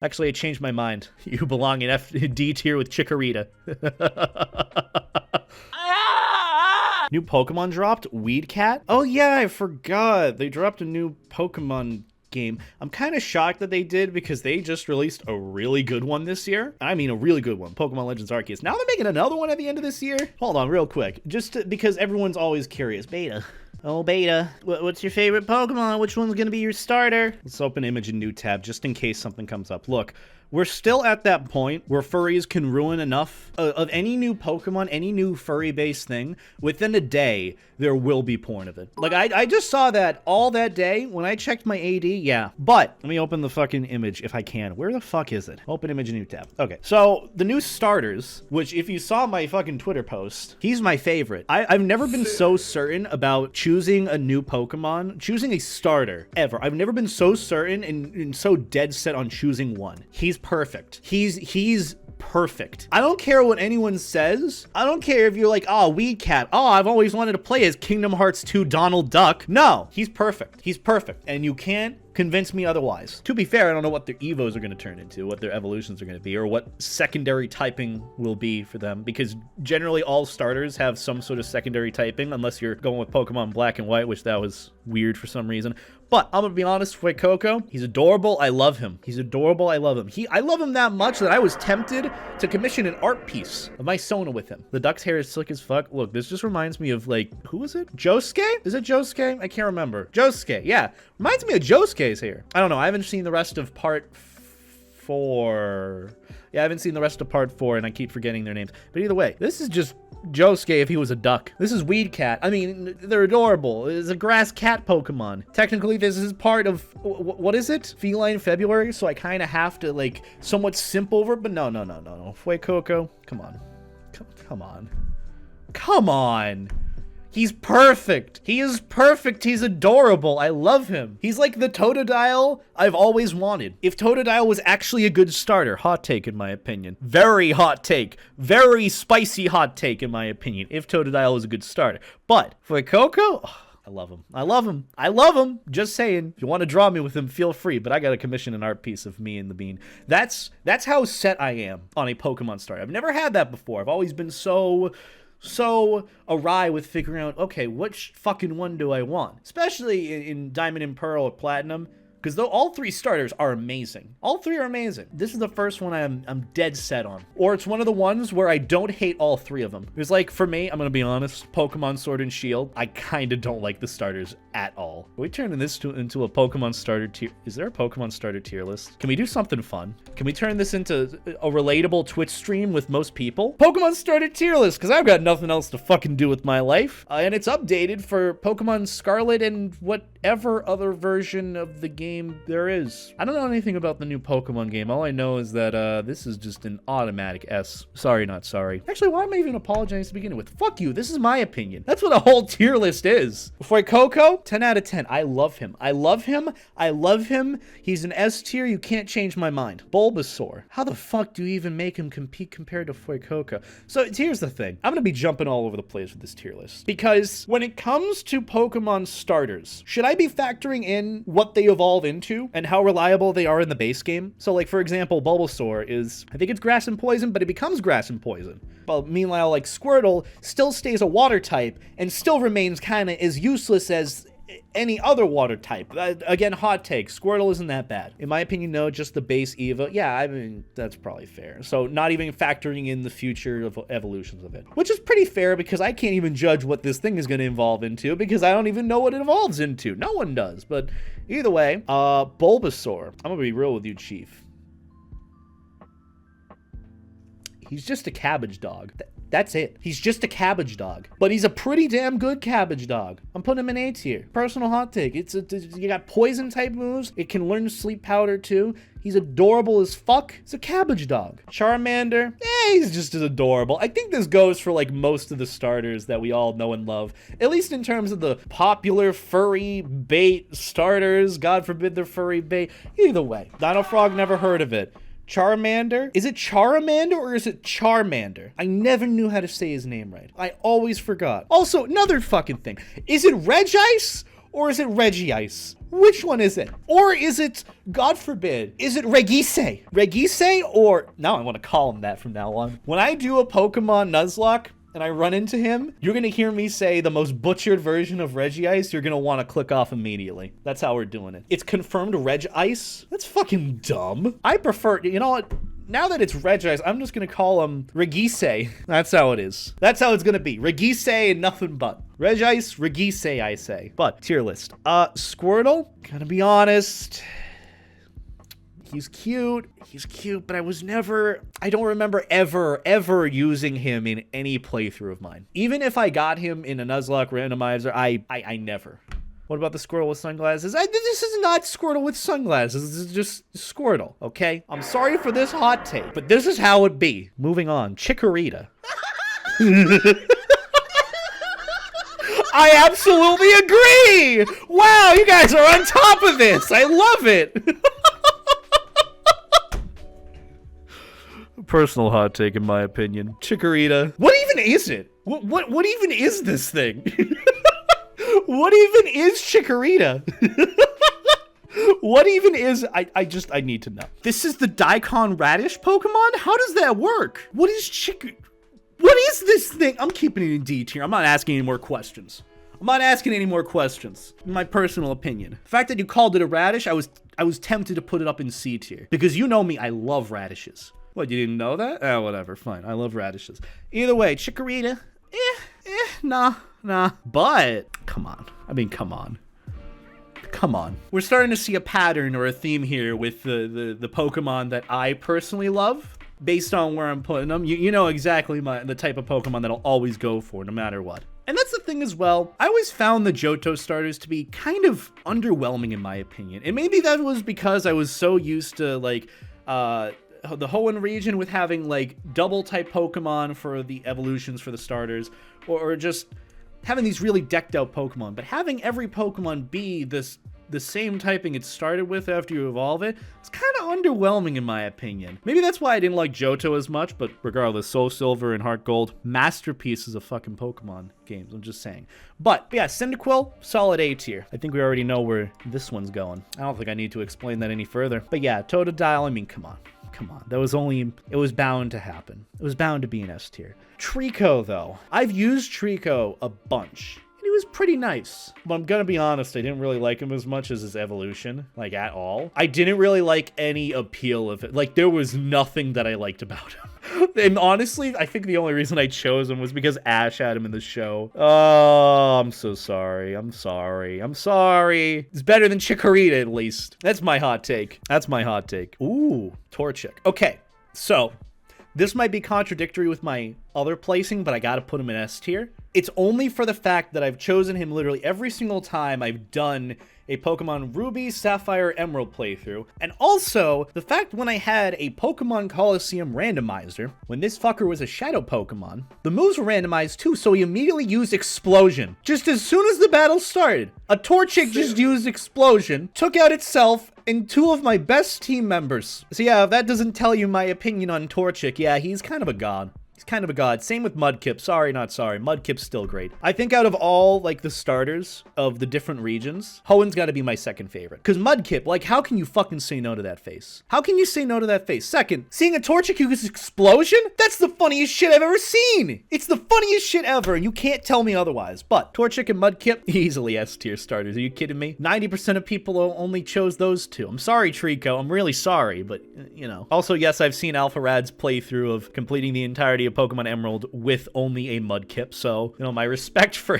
Actually, I changed my mind. You belong in D tier with Chikorita. New Pokemon dropped? Weed Cat? Oh yeah, I forgot. They dropped a new Pokemon game. I'm kind of shocked that they did because they just released a really good one this year. I mean, a really good one. Pokemon Legends Arceus. Now they're making another one at the end of this year? Hold on real quick. Because everyone's always curious. Beta. Oh, Beta. What's your favorite Pokemon? Which one's gonna be your starter? Let's open image in new tab just in case something comes up. Look. We're still at that point where furries can ruin enough of any new Pokemon, any new furry-based thing. Within a day, there will be porn of it. Like, I just saw that all that day when I checked my AD, yeah. But, let me open the fucking image if I can. Where the fuck is it? Open image in new tab. Okay, so the new starters, which if you saw my fucking Twitter post, he's my favorite. I've never been so certain about choosing a new Pokemon, choosing a starter, ever. I've never been so certain and so dead set on choosing one. He's perfect. He's perfect. I don't care what anyone says. I don't care if you're like, oh, Weed Cat. Oh, I've always wanted to play as Kingdom Hearts 2 Donald Duck. No, he's perfect. He's perfect. And you can't convince me otherwise. To be fair, I don't know what their evos are going to turn into, what their evolutions are going to be, or what secondary typing will be for them, because generally all starters have some sort of secondary typing, unless you're going with Pokemon Black and White, which that was weird for some reason. But I'm gonna be honest with Coco, he's adorable. I love him. He's adorable. I love him. I love him that much that I was tempted to commission an art piece of my Sona with him. The duck's hair is slick as fuck. Look, this just reminds me of, like, who is it? Josuke? Is it Josuke? I can't remember. Josuke, yeah. Reminds me of Josuke's hair. I don't know. I haven't seen the rest of part 4. Yeah, I haven't seen the rest of part 4, and I keep forgetting their names. But either way, this is just Josuke if he was a duck. This is Weed Cat. I mean, they're adorable. It's a grass cat Pokemon. Technically, this is part of, what is it? Feline February, so I kind of have to, like, somewhat simp over it, but no. Fuecoco, come on. Come on. Come on. He's perfect. He is perfect. He's adorable. I love him. He's like the Totodile I've always wanted. If Totodile was actually a good starter, hot take in my opinion. Very hot take. Very spicy hot take in my opinion, if Totodile was a good starter. But for Coco, oh, I love him. I love him. I love him. Just saying. If you want to draw me with him, feel free. But I got to commission an art piece of me and the bean. That's how set I am on a Pokemon starter. I've never had that before. I've always been so awry with figuring out, okay, which fucking one do I want? Especially in Diamond and Pearl or Platinum, because though all 3 starters are amazing. All 3 are amazing. This is the first one I'm dead set on. Or it's one of the ones where I don't hate all 3 of them. It's like, for me, I'm gonna be honest, Pokemon Sword and Shield, I kind of don't like the starters at all. Are we turning this into a Pokemon starter tier? Is there a Pokemon starter tier list? Can we do something fun? Can we turn this into a relatable Twitch stream with most people? Pokemon starter tier list, because I've got nothing else to fucking do with my life. And it's updated for Pokemon Scarlet and whatever other version of the game there is. I don't know anything about the new Pokemon game. All I know is that this is just an automatic S. Sorry, not sorry. Actually, why am I even apologizing to begin with? Fuck you. This is my opinion. That's what a whole tier list is. For Coco, 10 out of 10. I love him. I love him. I love him. He's an S tier. You can't change my mind. Bulbasaur. How the fuck do you even make him compete compared to Fuecoco? So here's the thing. I'm gonna be jumping all over the place with this tier list, because when it comes to Pokemon starters, should I be factoring in what they evolve into and how reliable they are in the base game? So, like, for example, Bulbasaur is, I think it's grass and poison, but it becomes grass and poison. But meanwhile, like, Squirtle still stays a water type and still remains kind of as useless as any other water type. Again, hot take. Squirtle isn't that bad. In my opinion, no, just the base Evo. Yeah, I mean, that's probably fair. So not even factoring in the future of evolutions of it. Which is pretty fair, because I can't even judge what this thing is going to evolve into, because I don't even know what it evolves into. No one does. But either way, Bulbasaur. I'm going to be real with you, Chief. He's just a cabbage dog. That's it. He's just a cabbage dog. But he's a pretty damn good cabbage dog. I'm putting him in A tier. Personal hot take. You got poison type moves. It can learn sleep powder too. He's adorable as fuck. It's a cabbage dog. Charmander, he's just as adorable. I think this goes for, like, most of the starters that we all know and love. At least in terms of the popular furry bait starters. God forbid they're furry bait. Either way. Dino Frog, never heard of it. Charmander? Is it Charmander or is it Charmander? I never knew how to say his name right. I always forgot. Also, another fucking thing. Is it Regice Or is it Regice? Which one is it? Or is it, God forbid, is it Regise? Regise or, now I want to call him that from now on. When I do a Pokemon Nuzlocke and I run into him, you're going to hear me say the most butchered version of Regice. You're going to want to click off immediately. That's how we're doing it. It's confirmed Regice. That's fucking dumb. I prefer, you know what? Now that it's Regice, I'm just going to call him Regise. That's how it is. That's how it's going to be. Regise and nothing but. Regice, Regise, I say. But, tier list. Squirtle, gotta be honest. He's cute, but I don't remember ever using him in any playthrough of mine. Even if I got him in a Nuzlocke randomizer, I never. What about the Squirtle with sunglasses? This is not Squirtle with sunglasses. This is just Squirtle, okay? I'm sorry for this hot take, but this is how it be. Moving on. Chikorita. I absolutely agree! Wow, you guys are on top of this! I love it! Personal hot take, in my opinion. Chikorita. What even is it? What even is this thing? What even is Chikorita? What even is, I need to know. This is the Daikon Radish Pokemon? How does that work? What is this thing? I'm keeping it in D tier. I'm not asking any more questions. In my personal opinion. The fact that you called it a radish, I was tempted to put it up in C tier. Because you know me, I love radishes. What, you didn't know that? Oh, whatever, fine. I love radishes. Either way, Chikorita, nah. But, come on. Come on. We're starting to see a pattern or a theme here with the Pokemon that I personally love. Based on where I'm putting them, you know exactly the type of Pokemon that I'll always go for, no matter what. And that's the thing as well. I always found the Johto starters to be kind of underwhelming in my opinion. And maybe that was because I was so used to, like, the Hoenn region with having, like, double type Pokemon for the evolutions for the starters, or just having these really decked out Pokemon. But having every Pokemon be the same typing it started with after you evolve it, it's kind of underwhelming in my opinion. Maybe that's why I didn't like Johto as much, but regardless, Soul Silver and Heart Gold, masterpieces of fucking Pokemon games, I'm just saying. But yeah, Cyndaquil, solid A tier. I think we already know where this one's going. I don't think I need to explain that any further. But yeah, Totodile, I mean, come on. It was bound to happen. It was bound to be an S tier. Trico, though. I've used Trico a bunch. He was pretty nice, but I'm gonna be honest, I didn't really like him as much as his evolution, like at all. I didn't really like any appeal of it. Like, there was nothing that I liked about him. And honestly, I think the only reason I chose him was because Ash had him in the show. Oh, I'm so sorry. I'm sorry. It's better than Chikorita, at least. That's my hot take. Ooh, Torchic. Okay, so this might be contradictory with my other placing, but I gotta put him in S tier. It's only for the fact that I've chosen him literally every single time I've done a Pokemon Ruby, Sapphire, Emerald playthrough. And also, the fact when I had a Pokemon Coliseum randomizer, when this fucker was a Shadow Pokemon, the moves were randomized too, so he immediately used Explosion. Just as soon as the battle started, a Torchic just used Explosion, took out itself, and two of my best team members. So yeah, if that doesn't tell you my opinion on Torchic, yeah, he's kind of a god. Same with Mudkip. Sorry, not sorry. Mudkip's still great. I think out of all, like, the starters of the different regions, Hoenn's got to be my second favorite. Because Mudkip, like, how can you fucking say no to that face? Second, seeing a Torchic use Explosion? That's the funniest shit I've ever seen. It's the funniest shit ever, and you can't tell me otherwise. But Torchic and Mudkip, easily S tier starters. Are you kidding me? 90% of people only chose those two. I'm sorry, Trico. I'm really sorry, but, you know. Also, yes, I've seen Alpharad's playthrough of completing the entirety of Pokemon Emerald with only a Mudkip, so, you know, my respect for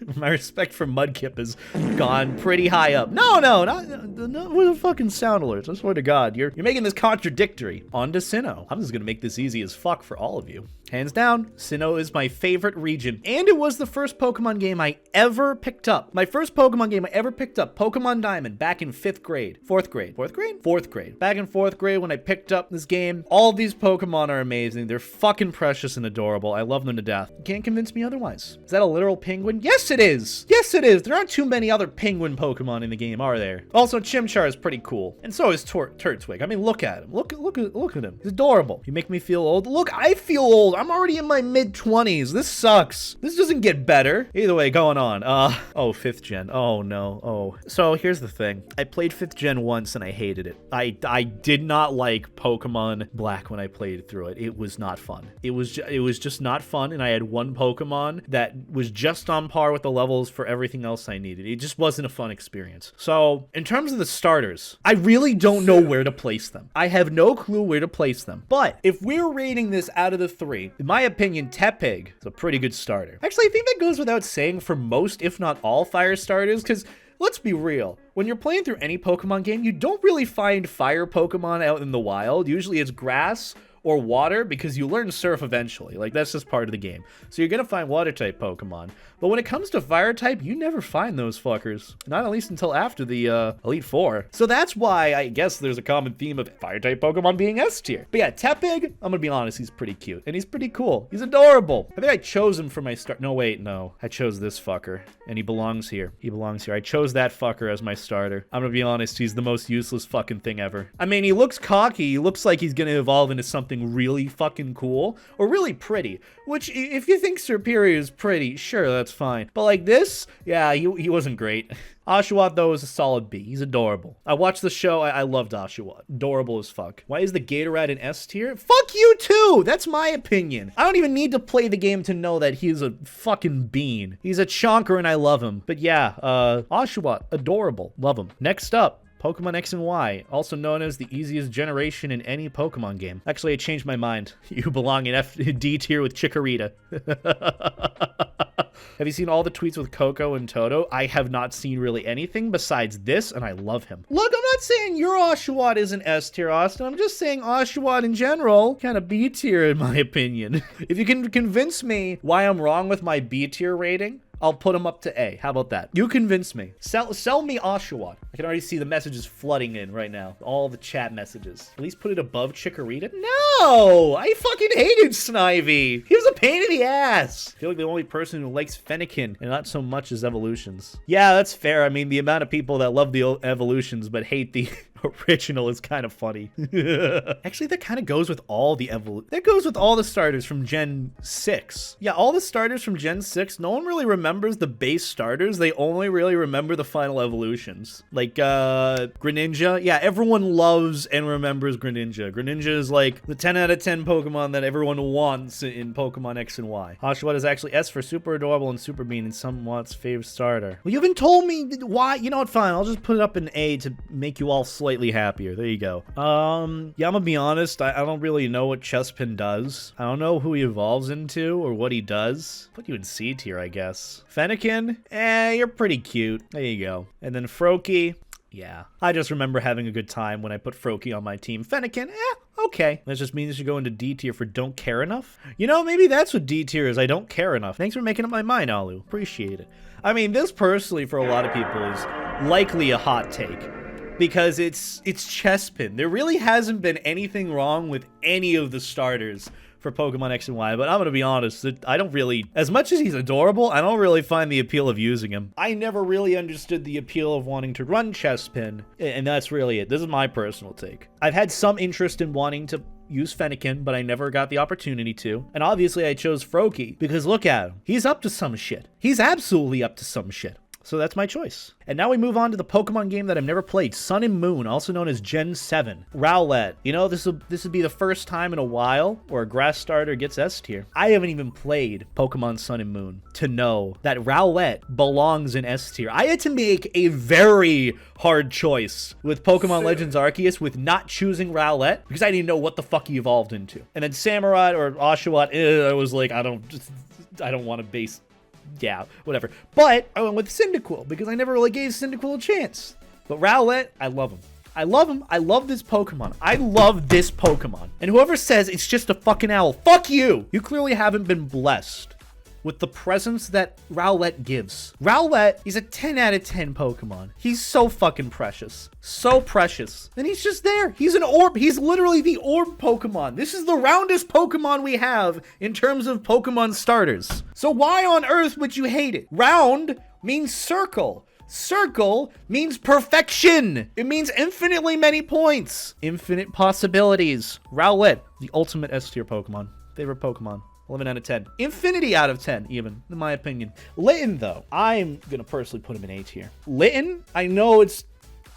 Mudkip has gone pretty high up. No, what the fucking sound alerts? I swear to God, you're making this contradictory. On to Sinnoh. I'm just gonna make this easy as fuck for all of you. Hands down, Sinnoh is my favorite region, and it was the first Pokemon game I ever picked up. My first Pokemon game I ever picked up, Pokemon Diamond, back in 4th grade. Back in 4th grade when I picked up this game. All of these Pokemon are amazing. They're fucking precious and adorable. I love them to death. You can't convince me otherwise. Is that a literal penguin? Yes, it is. There aren't too many other penguin Pokemon in the game, are there? Also, Chimchar is pretty cool, and so is Turtwig. I mean, look at him. Look at him. He's adorable. You make me feel old. Look, I feel old. I'm already in my mid-20s. This sucks. This doesn't get better. Either way, going on. Oh, 5th gen. Oh, no. Oh. So, here's the thing. I played 5th gen once, and I hated it. I did not like Pokemon Black when I played through it. It was not fun. It was just not fun, and I had one Pokemon that was just on par with the levels for everything else I needed. It just wasn't a fun experience. So, in terms of the starters, I really don't know where to place them. I have no clue where to place them. But if we're rating this out of the 3, in my opinion, Tepig is a pretty good starter. Actually, I think that goes without saying for most, if not all, fire starters, because let's be real. When you're playing through any Pokemon game, you don't really find fire Pokemon out in the wild. Usually it's grass or water, because you learn surf eventually. Like, that's just part of the game. So you're gonna find water type Pokemon. But when it comes to fire type, you never find those fuckers. Not at least until after the Elite Four. So that's why I guess there's a common theme of fire type Pokemon being S tier. But yeah, Tepig, I'm gonna be honest, he's pretty cute. And he's pretty cool. He's adorable. I think I chose him for my start. No, wait, no. I chose this fucker. And he belongs here. He belongs here. I chose that fucker as my starter. I'm gonna be honest, he's the most useless fucking thing ever. I mean, he looks cocky. He looks like he's gonna evolve into something really fucking cool or really pretty, which if you think Serperior is pretty, sure, that's fine. But like this, yeah, he wasn't great. Oshawott, though, is a solid B. He's adorable. I watched the show. I loved Oshawott. Adorable as fuck. Why is the Gatorade in S tier? Fuck you, too! That's my opinion. I don't even need to play the game to know that he's a fucking bean. He's a chonker, and I love him. But yeah, Oshawott, adorable. Love him. Next up, Pokemon X and Y, also known as the easiest generation in any Pokemon game. Actually, I changed my mind. You belong in D tier with Chikorita. Have you seen all the tweets with Coco and Toto? I have not seen really anything besides this, and I love him. Look, I'm not saying your Oshawott isn't S tier, Austin. I'm just saying Oshawott in general, kind of B tier in my opinion. If you can convince me why I'm wrong with my B tier rating, I'll put him up to A. How about that? You convince me. Sell me Oshawott. I can already see the messages flooding in right now. All the chat messages. At least put it above Chikorita? No! I fucking hated Snivy. He was a pain in the ass. I feel like the only person who likes Fennekin and not so much as evolutions. Yeah, that's fair. I mean, the amount of people that love the evolutions but hate the original is kind of funny. Actually, that kind of goes with all the that goes with all the starters from Gen 6. Yeah, all the starters from Gen 6, no one really remembers the base starters. They only really remember the final evolutions. Like, Greninja. Yeah, everyone loves and remembers Greninja. Greninja is like the 10 out of 10 Pokemon that everyone wants in Pokemon X and Y. Oshawott is actually S for super adorable and super bean and somewhat's favorite starter. Well, you haven't told me why. You know what, fine. I'll just put it up in A to make you all slightly happier. There you go. Yeah, I'm gonna be honest. I don't really know what Chespin does. I don't know who he evolves into or what he does. Put you in C tier, I guess. Fennekin, you're pretty cute. There you go. And then Froakie, yeah. I just remember having a good time when I put Froakie on my team. Fennekin, okay. That just means you should go into D tier for don't care enough. You know, maybe that's what D tier is. I don't care enough. Thanks for making up my mind, Alu. Appreciate it. I mean, this personally for a lot of people is likely a hot take, because it's Chespin. There really hasn't been anything wrong with any of the starters for Pokemon X and Y, but I'm gonna be honest, I don't really, as much as he's adorable, I don't really find the appeal of using him. I never really understood the appeal of wanting to run Chespin, and that's really it. This is my personal take. I've had some interest in wanting to use Fennekin, but I never got the opportunity to. And obviously I chose Froakie, because look at him. He's up to some shit. He's absolutely up to some shit. So that's my choice. And now we move on to the Pokemon game that I've never played, Sun and Moon, also known as Gen 7. Rowlett. You know, this would be the first time in a while where a grass starter gets S tier. I haven't even played Pokemon Sun and Moon to know that Rowlett belongs in S tier. I had to make a very hard choice with Pokemon Legends Arceus with not choosing Rowlett because I didn't know what the fuck he evolved into. And then Samurott or Oshawott, I was like, I don't want to base. Yeah, whatever. But I went with Cyndaquil because I never really gave Cyndaquil a chance. But Rowlett, I love him. I love him. I love this Pokemon. I love this Pokemon. And whoever says it's just a fucking owl, fuck you! You clearly haven't been blessed with the presence that Rowlett gives. Rowlett is a 10 out of 10 Pokemon. He's so fucking precious. So precious. And he's just there. He's an orb. He's literally the orb Pokemon. This is the roundest Pokemon we have in terms of Pokemon starters. So why on earth would you hate it? Round means circle. Circle means perfection. It means infinitely many points. Infinite possibilities. Rowlett, the ultimate S tier Pokemon. Favorite Pokemon. 11 out of 10. Infinity out of 10, even, in my opinion. Litten, though, I'm gonna personally put him in A tier. Litten, I know it's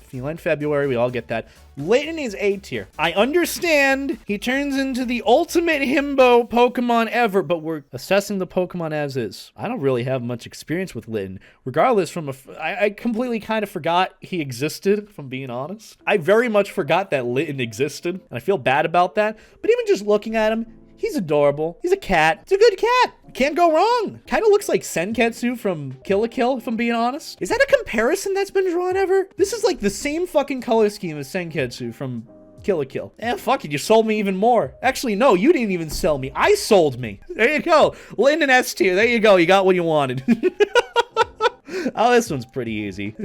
Feline February, we all get that. Litten is A tier. I understand he turns into the ultimate himbo Pokemon ever, but we're assessing the Pokemon as is. I don't really have much experience with Litten. Regardless, I completely kind of forgot he existed, if I'm being honest. I very much forgot that Litten existed, and I feel bad about that. But even just looking at him, he's adorable. He's a cat. It's a good cat. Can't go wrong. Kind of looks like Senketsu from Kill la Kill, if I'm being honest. Is that a comparison that's been drawn ever? This is like the same fucking color scheme as Senketsu from Kill la Kill. Eh, fuck it, you sold me even more. Actually, no, you didn't even sell me. I sold me. There you go. Linden S tier. There you go. You got what you wanted. Oh, this one's pretty easy.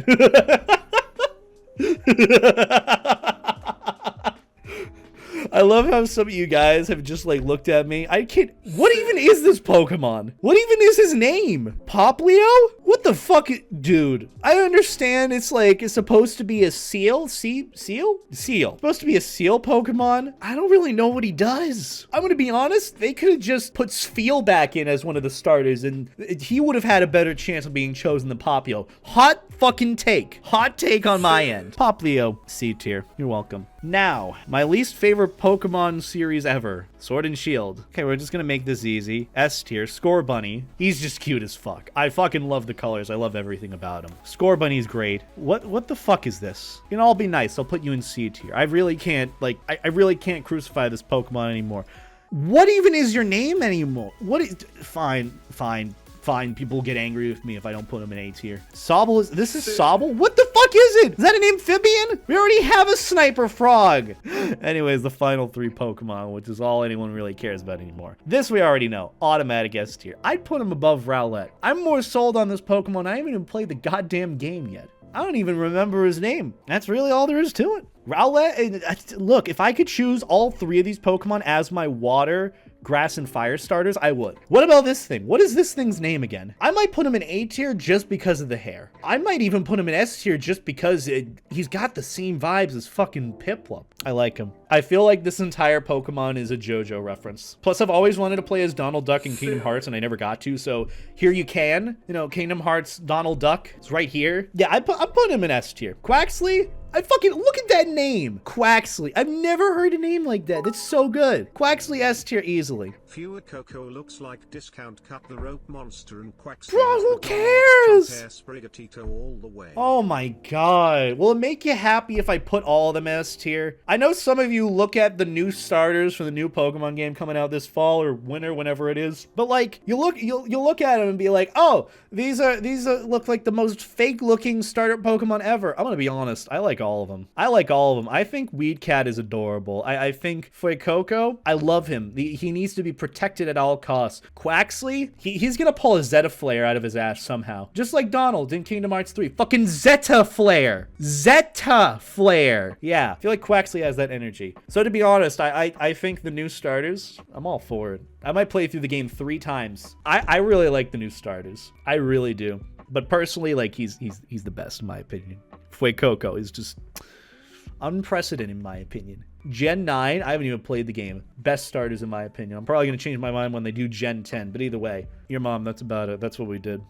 I love how some of you guys have just like looked at me. I can't. What even is this Pokemon? What even is his name? Poplio? What the fuck? Dude, I understand it's like, it's supposed to be a seal. Seal? Supposed to be a seal Pokemon. I don't really know what he does. I'm gonna be honest. They could have just put Spheal back in as one of the starters and he would have had a better chance of being chosen than Poplio. Hot fucking take. Hot take on my end. Poplio, C tier. You're welcome. Now, my least favorite Pokemon series ever, Sword and Shield. Okay, we're just gonna make this easy. S tier, Scorbunny. He's just cute as fuck. I fucking love the colors. I love everything about him. Scorbunny's great. What the fuck is this? You can all be nice. I'll put you in C tier. I really can't, like, I really can't crucify this Pokemon anymore. What even is your name anymore? What is, fine. People get angry with me if I don't put him in A tier. Sobble is, this is Sobble? What the fuck is it? Is that an amphibian? We already have a Sniper Frog. Anyways, the final 3 Pokemon, which is all anyone really cares about anymore. This we already know, automatic S tier. I'd put him above Rowlett. I'm more sold on this Pokemon. I haven't even played the goddamn game yet. I don't even remember his name. That's really all there is to it. Rowlett, look, if I could choose all 3 of these Pokemon as my water, grass, and fire starters, I would. What about this thing? What is this thing's name again? I might put him in A tier just because of the hair. I might even put him in S tier just because he's got the same vibes as fucking Piplup. I like him. I feel like this entire Pokemon is a JoJo reference. Plus, I've always wanted to play as Donald Duck in Kingdom Hearts, and I never got to, so here you can. You know, Kingdom Hearts Donald Duck is right here. Yeah, I put him in S tier. Quaxley? I fucking, look at that name. Quaxley. I've never heard a name like that. That's so good. Quaxley S tier easily. Fewer Coco looks like discount cut the rope monster and Quaxley. Bro, who cares? All the way. Oh my god. Will it make you happy if I put all of them S tier? I know some of you look at the new starters for the new Pokemon game coming out this fall or winter, whenever it is. But like, you'll look at them and be like, oh, these look like the most fake looking starter Pokemon ever. I'm gonna be honest. I like all of them. I think Weedcat is adorable. I think Fuecoco, I love him. He needs to be protected at all costs. Quaxley, he's gonna pull a Zeta Flare out of his ass somehow. Just like Donald in Kingdom Hearts 3. Fucking Zeta Flare. Zeta Flare. Yeah, I feel like Quaxley has that energy. So to be honest, I think the new starters, I'm all for it. I might play through the game 3 times. I really like the new starters. I really do. But personally, like, he's the best in my opinion. Fuecoco is just unprecedented in my opinion. Gen 9, I haven't even played the game. Best starters in my opinion. I'm probably going to change my mind when they do Gen 10, but either way, your mom, that's about it. That's what we did.